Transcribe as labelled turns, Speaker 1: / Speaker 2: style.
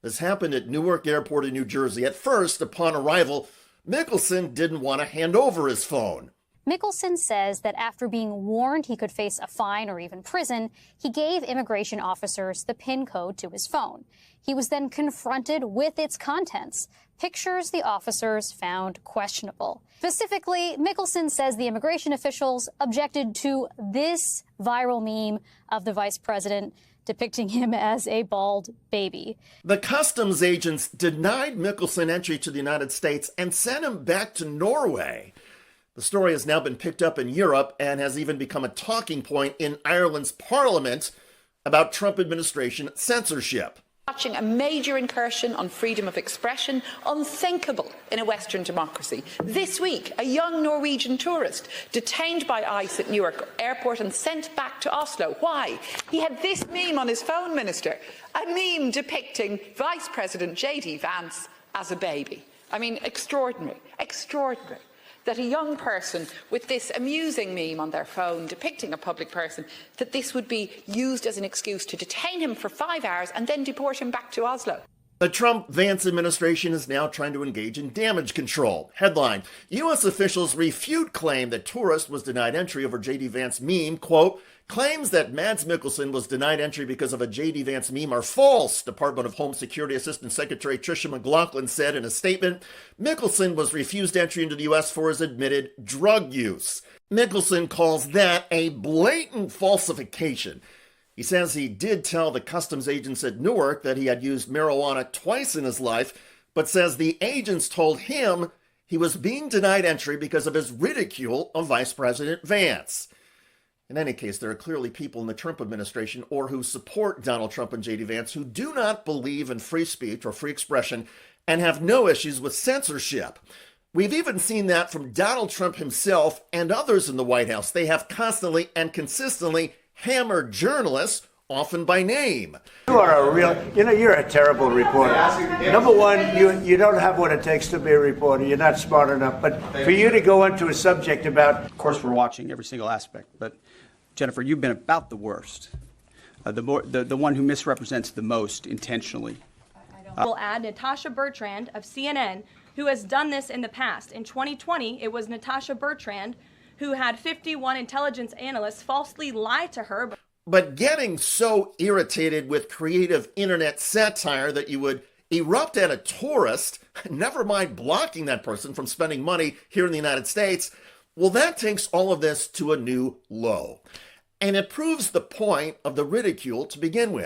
Speaker 1: This happened at Newark Airport in New Jersey. At first, upon arrival, Mickelson didn't want to hand over his phone.
Speaker 2: Mickelson says that after being warned he could face a fine or even prison, he gave immigration officers the PIN code to his phone. He was then confronted with its contents, pictures the officers found questionable. Specifically, Mickelson says the immigration officials objected to this viral meme of the vice president depicting him as a bald baby.
Speaker 1: The customs agents denied Mickelson entry to the United States and sent him back to Norway. The story has now been picked up in Europe and has even become a talking point in Ireland's parliament about Trump administration censorship.
Speaker 3: Watching a major incursion on freedom of expression, unthinkable in a Western democracy. This week, a young Norwegian tourist detained by ICE at Newark Airport and sent back to Oslo. Why? He had this meme on his phone, Minister, a meme depicting Vice President Vance as a baby. I mean, extraordinary, extraordinary. That a young person with this amusing meme on their phone depicting a public person, that this would be used as an excuse to detain him for 5 hours and then deport him back to Oslo.
Speaker 1: The Trump-Vance administration is now trying to engage in damage control. Headline, U.S. officials refute claim that tourist was denied entry over J.D. Vance meme. Quote, claims that Mads Mikkelsen was denied entry because of a J.D. Vance meme are false, Department of Home Security Assistant Secretary Tricia McLaughlin said in a statement. Mickelson was refused entry into the U.S. for his admitted drug use. Mickelson calls that a blatant falsification. He says he did tell the customs agents at Newark that he had used marijuana twice in his life, but says the agents told him he was being denied entry because of his ridicule of Vice President Vance. In any case, there are clearly people in the Trump administration or who support Donald Trump and J.D. Vance who do not believe in free speech or free expression and have no issues with censorship. We've even seen that from Donald Trump himself and others in the White House. They have constantly and consistently hammered journalists, often by name.
Speaker 4: You are a real, you're a terrible reporter. Number one, you don't have what it takes to be a reporter. You're not smart enough. But for you to go into a subject about...
Speaker 5: Of course, we're watching every single aspect. But, Jennifer, you've been about the worst. The one who misrepresents the most intentionally.
Speaker 6: We'll add Natasha Bertrand of CNN, who has done this in the past. In 2020, it was Natasha Bertrand who had 51 intelligence analysts falsely lie to her.
Speaker 1: But getting so irritated with creative internet satire that you would erupt at a tourist, never mind blocking that person from spending money here in the United States, well, that takes all of this to a new low. And it proves the point of the ridicule to begin with.